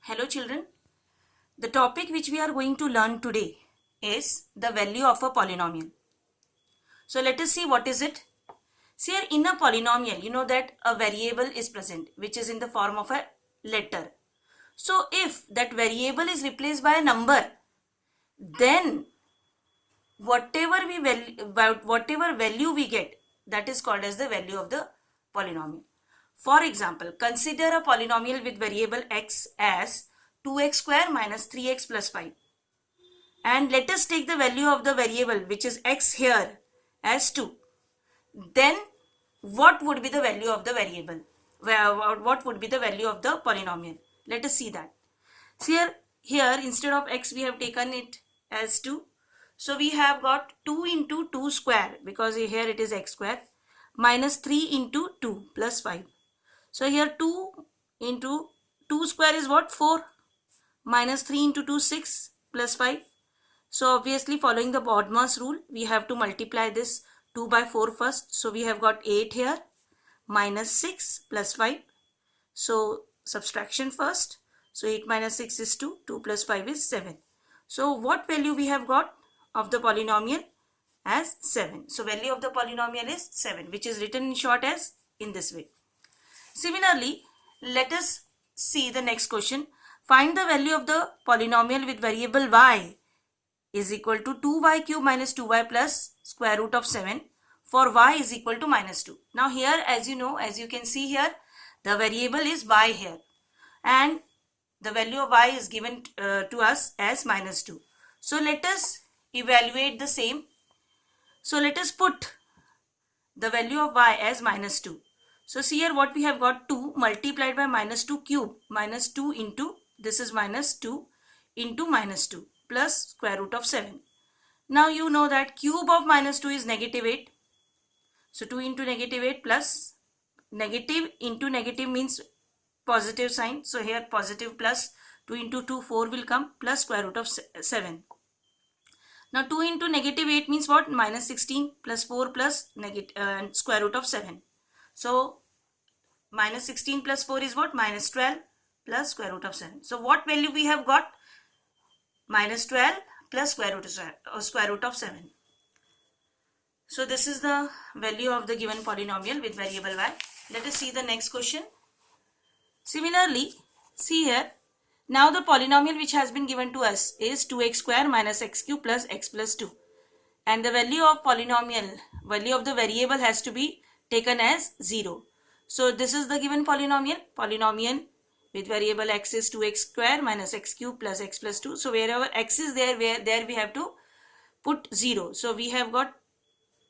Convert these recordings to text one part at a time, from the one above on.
Hello children, the topic which we are going to learn today is the value of a polynomial. So let us see what is it. See here in a polynomial, you know that a variable is present which is in the form of a letter. So if that variable is replaced by a number, then whatever value we get, that is called as the value of the polynomial. For example, consider a polynomial with variable x as 2x square minus 3x plus 5. And let us take the value of the variable which is x here as 2. Then what would be the value of the variable? What would be the value of the polynomial? Let us see that. See here instead of x we have taken it as 2. So we have got 2 into 2 square, because here it is x square, minus 3 into 2 plus 5. So here 2 into 2 square is what? 4. Minus 3 into 2, 6 plus 5. So obviously following the BODMAS rule, we have to multiply this 2 by 4 first. So we have got 8 here, minus 6 plus 5. So subtraction first. So 8 minus 6 is 2, 2 plus 5 is 7. So what value we have got of the polynomial? As 7. So value of the polynomial is 7, which is written in short as in this way. Similarly, let us see the next question. Find the value of the polynomial with variable y is equal to 2y cube minus 2y plus square root of 7 for y is equal to minus 2. Now here, as you know, as you can see here, the variable is y here and the value of y is given to us as minus 2. So let us evaluate the same. So let us put the value of y as minus 2. So see here what we have got, 2 multiplied by minus 2 cube, minus 2 into, this is minus 2 into minus 2 plus square root of 7. Now you know that cube of minus 2 is negative 8. So 2 into negative 8 plus negative into negative means positive sign. So here positive plus 2 into 2, 4 will come plus square root of 7. Now 2 into negative 8 means what? Minus 16 plus 4 plus negative square root of 7. So minus 16 plus 4 is what? Minus 12 plus square root of 7. So what value we have got? Minus 12 plus square root of 7. So this is the value of the given polynomial with variable y. Let us see the next question. Similarly, see here, now the polynomial which has been given to us is 2x square minus x cube plus x plus 2. And the value of polynomial, value of the variable has to be taken as 0. So this is the given polynomial. Polynomial with variable x is 2x square minus x cube plus x plus 2. So wherever x is there, there we have to put 0. So we have got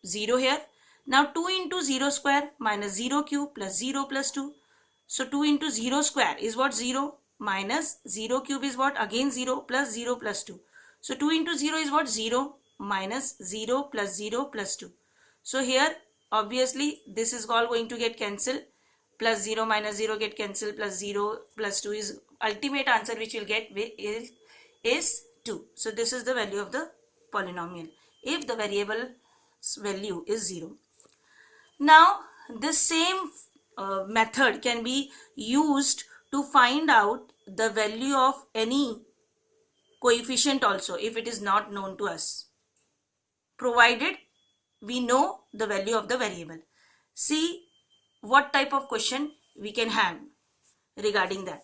0 here. Now 2 into 0 square minus 0 cube plus 0 plus 2. So 2 into 0 square is what? 0 minus 0 cube is what? Again 0 plus 0 plus 2. So 2 into 0 is what? 0 minus 0 plus 0 plus 2. So here obviously this is all going to get cancelled. Plus 0 minus 0 get cancelled, plus 0 plus 2 is ultimate answer which we'll get is 2. So this is the value of the polynomial if the variable's value is 0. Now this same method can be used to find out the value of any coefficient also if it is not known to us, provided we know the value of the variable. See what type of question we can have regarding that.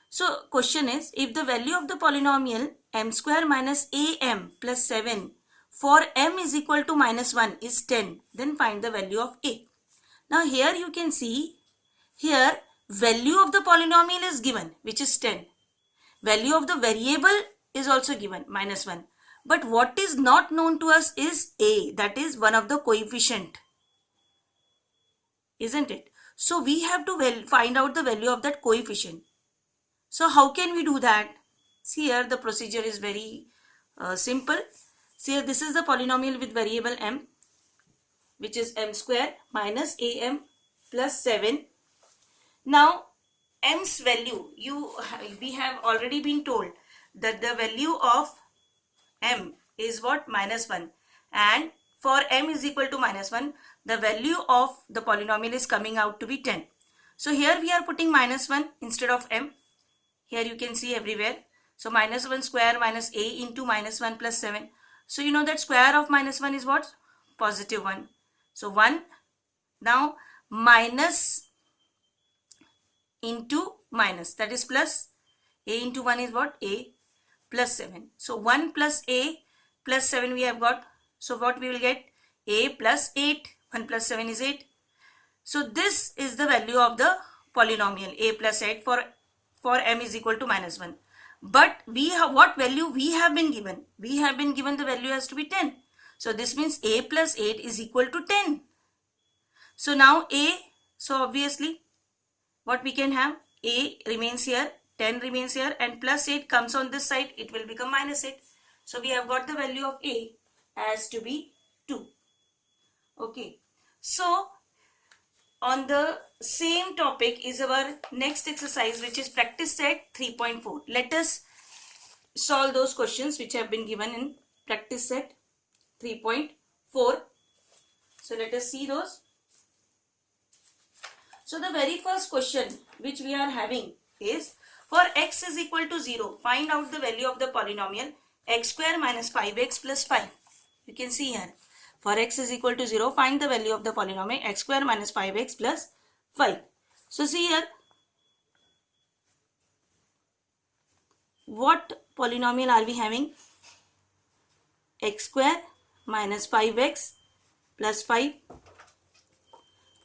So question is, if the value of the polynomial m square minus am plus 7 for m is equal to minus 1 is 10, then find the value of a. Now here you can see, here value of the polynomial is given, which is 10. Value of the variable is also given, minus 1. But what is not known to us is a, that is one of the coefficient. Isn't it? So we have to find out the value of that coefficient. So how can we do that? See here the procedure is very simple. See here, this is the polynomial with variable m, which is m square minus am plus 7. Now m's value, we have already been told that the value of m is what? Minus 1, and for m is equal to minus 1, the value of the polynomial is coming out to be 10. So here we are putting minus 1 instead of m. Here you can see everywhere. So minus 1 square minus a into minus 1 plus 7. So you know that square of minus 1 is what? Positive 1. So 1. Now minus into minus, that is plus. A into 1 is what? A plus 7. So 1 plus a plus 7 we have got. So what we will get? A plus 8. 1 plus 7 is 8. So this is the value of the polynomial a plus 8 for m is equal to minus 1. But we have what value we have been given? We have been given the value has to be 10. So this means a plus 8 is equal to 10. So now a, so obviously what we can have? A remains here, 10 remains here, and plus 8 comes on this side, it will become minus 8. So we have got the value of a as to be 2. Okay. So on the same topic is our next exercise, which is practice set 3.4. Let us solve those questions which have been given in practice set 3.4. So let us see those. So the very first question which we are having is, for x is equal to 0, find out the value of the polynomial x square minus 5x plus 5. You can see here, for x is equal to 0, find the value of the polynomial x square minus 5x plus 5. So see here, what polynomial are we having? X square minus 5x plus 5.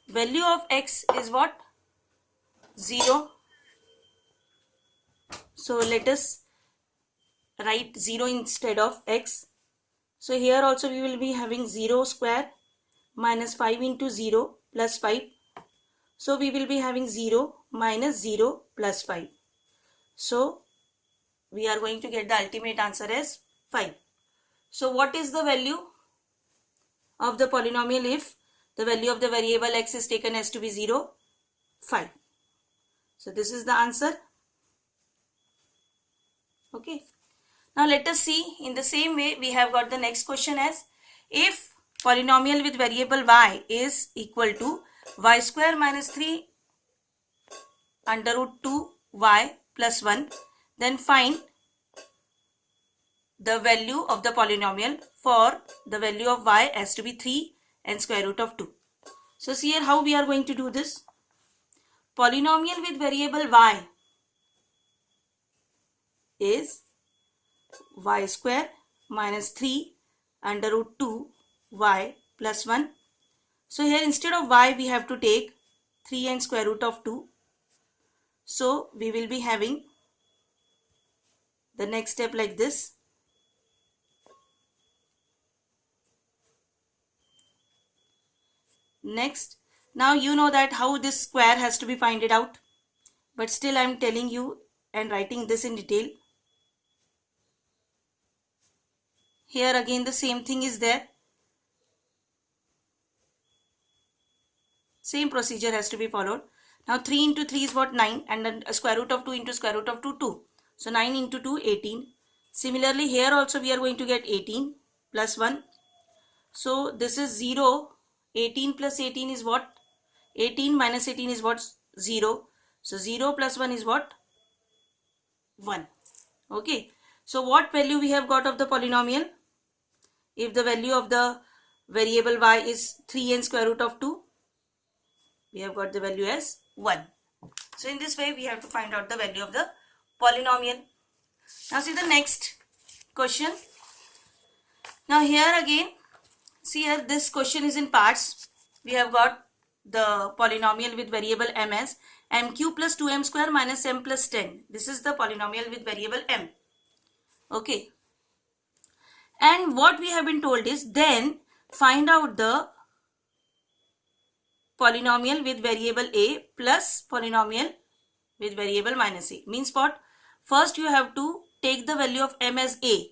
Value of x is what? 0. So let us write 0 instead of x. So here also we will be having 0 square minus 5 into 0 plus 5. So we will be having 0 minus 0 plus 5. So we are going to get the ultimate answer as 5. So what is the value of the polynomial if the value of the variable x is taken as to be 0? 5. So this is the answer. Okay. Now let us see, in the same way we have got the next question as, if polynomial with variable y is equal to y square minus 3 under root 2 y plus 1, then find the value of the polynomial for the value of y as to be 3 and square root of 2. So see here how we are going to do this. Polynomial with variable y is y square minus 3 under root 2 y plus 1. So here instead of y we have to take 3 and square root of 2. So we will be having the next step like this. Next, now you know that how this square has to be finded out, but still I am telling you and writing this in detail. Here again the same thing is there. Same procedure has to be followed. Now 3 into 3 is what? 9, and then square root of 2 into square root of 2, 2. So 9 into 2, 18. Similarly here also we are going to get 18 plus 1. So this is 0. 18 plus 18 is what? 18 minus 18 is what? 0. So 0 plus 1 is what? 1. Okay. So what value we have got of the polynomial? If the value of the variable y is 3 and square root of 2, we have got the value as 1. So in this way we have to find out the value of the polynomial. Now see the next question. Now here again, see here this question is in parts. We have got the polynomial with variable m as m cube plus 2m square minus m plus 10. This is the polynomial with variable m. Okay. And what we have been told is, then find out the polynomial with variable a plus polynomial with variable minus a. Means what? First you have to take the value of m as a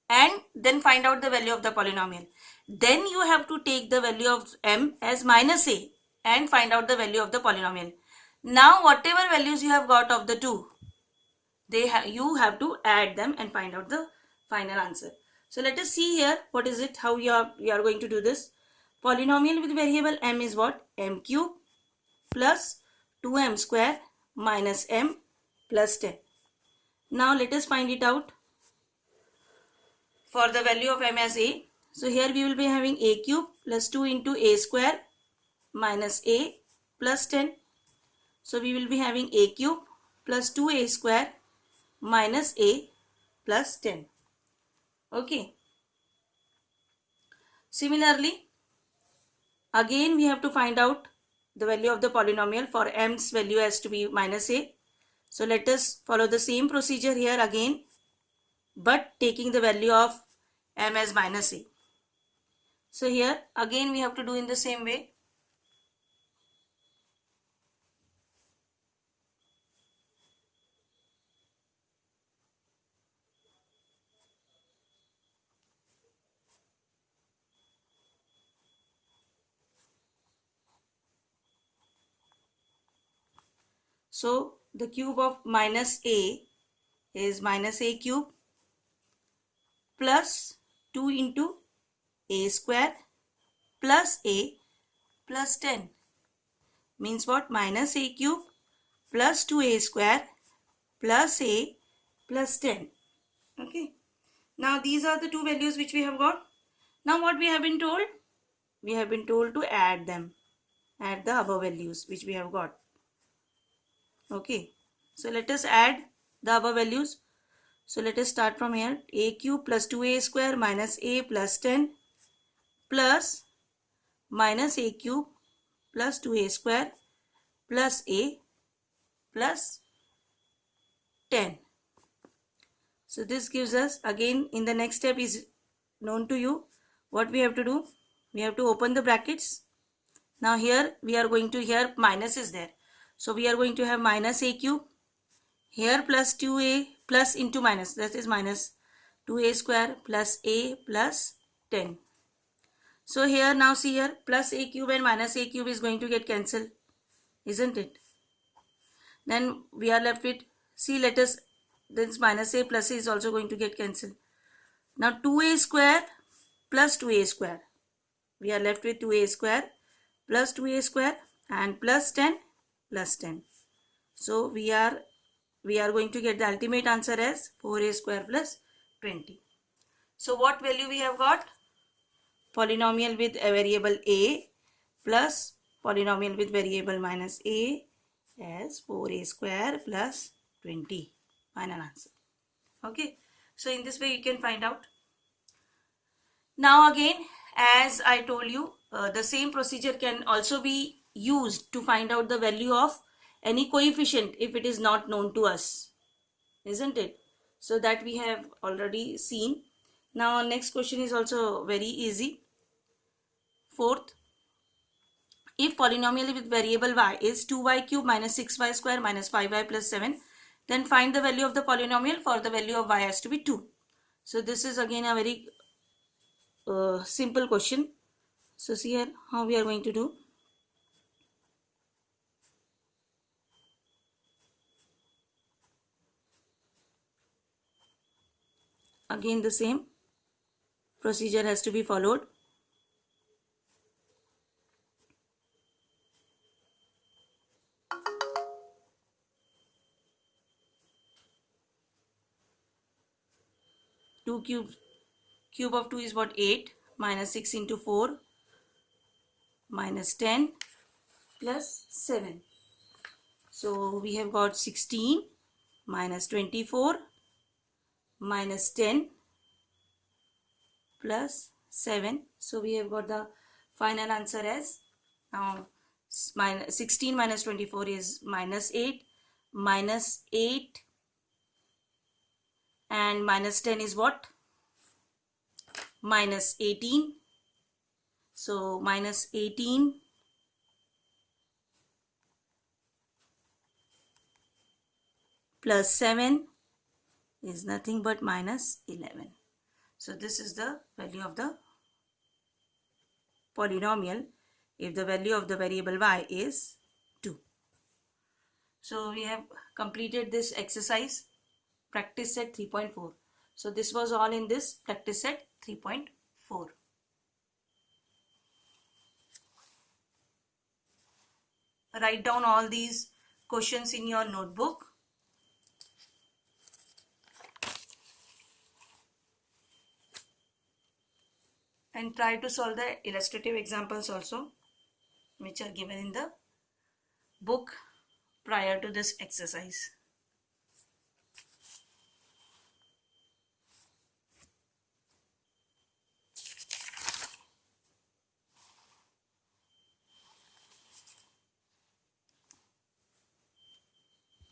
and then find out the value of the polynomial. Then you have to take the value of m as minus a and find out the value of the polynomial. Now whatever values you have got of the two, you have to add them and find out the final answer. So let us see here what is it, how you are going to do this. Polynomial with variable m is what? M cube plus 2m square minus m plus 10. Now let us find it out for the value of m as a. So here we will be having a cube plus 2 into a square minus a plus 10. So we will be having a cube plus 2a square minus a plus 10. Okay. Similarly, again we have to find out the value of the polynomial. For m's value has to be minus a. So let us follow the same procedure here again, but taking the value of m as minus a. So here again we have to do in the same way. So the cube of minus a is minus a cube plus 2 into a square plus a plus 10. Means what? Minus a cube plus 2a square plus a plus 10. Okay. Now these are the two values which we have got. Now what we have been told? We have been told to add them. Add the above values which we have got. Okay. So let us add the above values. So let us start from here. A cube plus 2a square minus a plus 10 plus minus a cube plus 2a square plus a plus 10. So this gives us, again in the next step is known to you. What we have to do? We have to open the brackets. Now here we are going to, here minus is there. So we are going to have minus a cube. Here plus 2a plus into minus, that is minus 2a square plus a plus 10. So here now see here plus a cube and minus a cube is going to get cancelled, isn't it? Then we are left with, see, let us, this minus a plus a is also going to get cancelled. Now 2a square plus 2a square. We are left with 2a square plus 2a square and plus 10 plus 10. So we are going to get the ultimate answer as 4a square plus 20. So what value we have got? Polynomial with a variable a plus polynomial with variable minus a as 4a square plus 20. Final answer. Okay. So in this way you can find out. Now again, as I told you, the same procedure can also be used to find out the value of any coefficient if it is not known to us, isn't it? So that we have already seen. Now next question is also very easy. Fourth, if polynomial with variable y is 2y cube minus 6y square minus 5y plus 7, then find the value of the polynomial for the value of y has to be 2. So this is again a very simple question. So see here how we are going to do. Again the same procedure has to be followed. Cube of 2 is what? 8 minus 6 into 4 minus 10 plus 7. So we have got 16 minus 24 minus 10 plus 7. So we have got the final answer as, now 16 minus 24 is minus 8, minus 8 and minus 10 is what? Minus 18. So minus 18 plus 7 is nothing but minus 11. So this is the value of the polynomial if the value of the variable y is 2. So we have completed this exercise, practice set 3.4. So this was all in this practice set 3.4. Write down all these questions in your notebook. and try to solve the illustrative examples also which are given in the book prior to this exercise.